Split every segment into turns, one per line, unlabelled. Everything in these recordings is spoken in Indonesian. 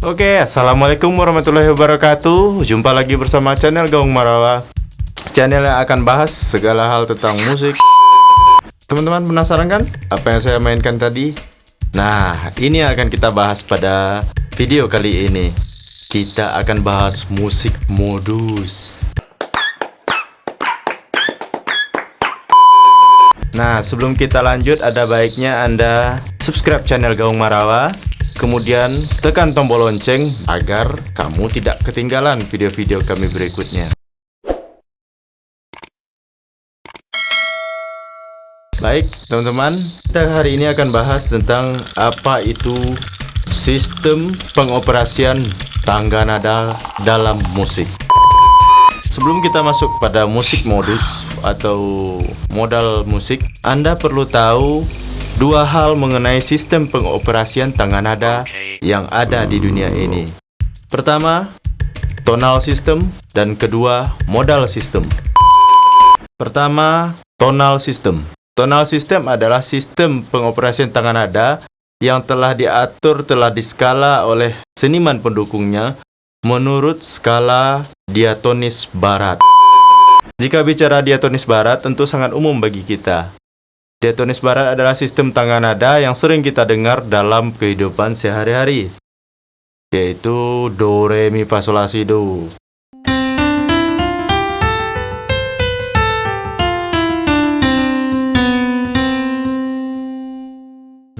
Oke, assalamualaikum warahmatullahi wabarakatuh. Jumpa lagi bersama channel Gaung Marawa, channel yang akan bahas segala hal tentang musik. Teman-teman penasaran kan apa yang saya mainkan tadi? Nah, ini yang akan kita bahas pada video kali ini. Kita akan bahas musik modus. Nah, sebelum kita lanjut, ada baiknya Anda subscribe channel Gaung Marawa, kemudian tekan tombol lonceng agar kamu tidak ketinggalan video-video kami berikutnya. Baik, teman-teman, kita hari ini akan bahas tentang apa itu sistem pengoperasian tangga nada dalam musik. Sebelum kita masuk pada musik modus atau modal musik, Anda perlu tahu dua hal mengenai sistem pengoperasian tangga nada yang ada di dunia ini. Pertama, tonal system, dan kedua, modal system. Pertama, tonal system. Tonal system adalah sistem pengoperasian tangga nada yang telah diatur, telah diskala oleh seniman pendukungnya menurut skala diatonis barat. Jika bicara diatonis barat, tentu sangat umum bagi kita. Diatonis barat adalah sistem tangga nada yang sering kita dengar dalam kehidupan sehari-hari, yaitu do, re, mi, fa, sol, la, si, do.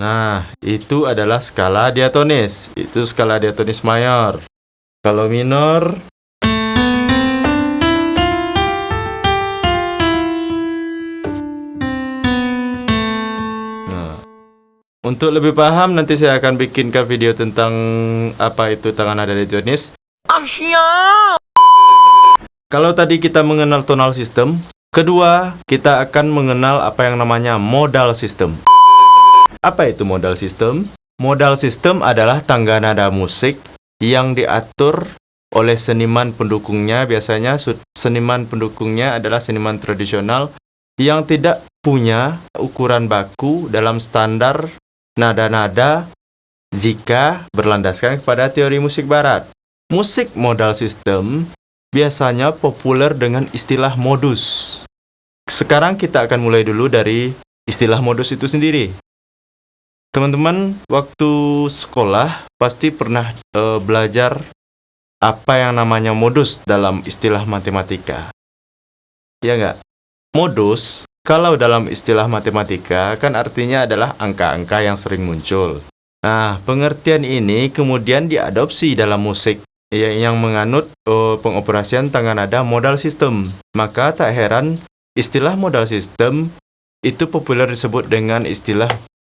Nah, itu adalah skala diatonis. Itu skala diatonis mayor. Kalau minor, untuk lebih paham, nanti saya akan bikinkan video tentang apa itu tangga nada diatonis. Kalau tadi kita mengenal tonal system, kedua kita akan mengenal apa yang namanya modal system. Apa itu modal system? Modal system adalah tangga nada musik yang diatur oleh seniman pendukungnya. Biasanya seniman pendukungnya adalah seniman tradisional yang tidak punya ukuran baku dalam standar nada-nada jika berlandaskan kepada teori musik barat. Musik modal system biasanya populer dengan istilah modus. Sekarang kita akan mulai dulu dari istilah modus itu sendiri. Teman-teman, waktu sekolah pasti pernah belajar apa yang namanya modus dalam istilah matematika. Ya nggak? Modus, kalau dalam istilah matematika, kan artinya adalah angka-angka yang sering muncul. Nah, pengertian ini kemudian diadopsi dalam musik yang menganut pengoperasian tangga nada modal system. Maka tak heran istilah modal system itu populer disebut dengan istilah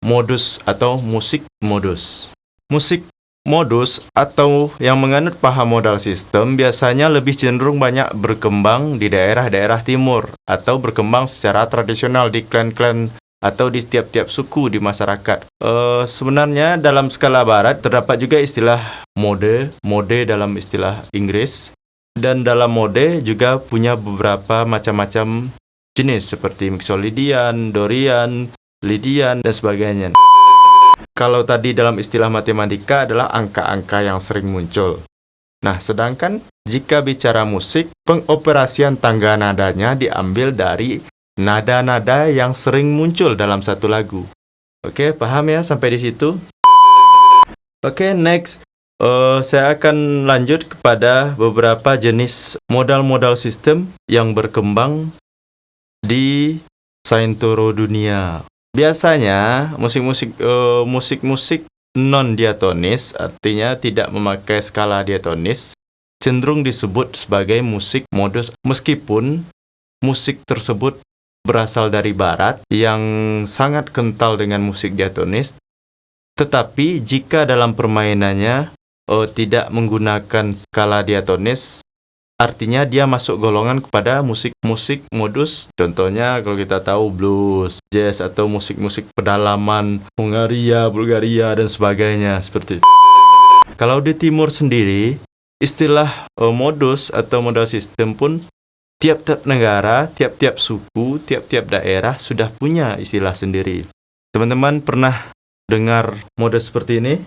modus atau musik modus. Musik modus atau yang menganut paham modal system biasanya lebih cenderung banyak berkembang di daerah-daerah timur atau berkembang secara tradisional di klan-klan atau di tiap-tiap suku di masyarakat. Sebenarnya dalam skala barat terdapat juga istilah mode dalam istilah Inggris, dan dalam mode juga punya beberapa macam-macam jenis seperti mixolydian, dorian, Lydian, dan sebagainya. Kalau tadi dalam istilah matematika adalah angka-angka yang sering muncul. Nah, sedangkan jika bicara musik, pengoperasian tangga nadanya diambil dari nada-nada yang sering muncul dalam satu lagu. Oke, paham ya sampai di situ? Oke, next. Saya akan lanjut kepada beberapa jenis modal-modal sistem yang berkembang di seantero dunia. Biasanya musik-musik non diatonis, artinya tidak memakai skala diatonis, cenderung disebut sebagai musik modus, meskipun musik tersebut berasal dari barat yang sangat kental dengan musik diatonis. Tetapi jika dalam permainannya tidak menggunakan skala diatonis, artinya dia masuk golongan kepada musik-musik modus. Contohnya kalau kita tahu blues, jazz, atau musik-musik pedalaman Hungaria, Bulgaria, dan sebagainya seperti itu. Kalau di timur sendiri, istilah modus atau modal sistem pun tiap-tiap negara, tiap-tiap suku, tiap-tiap daerah sudah punya istilah sendiri. Teman-teman pernah dengar modus seperti ini?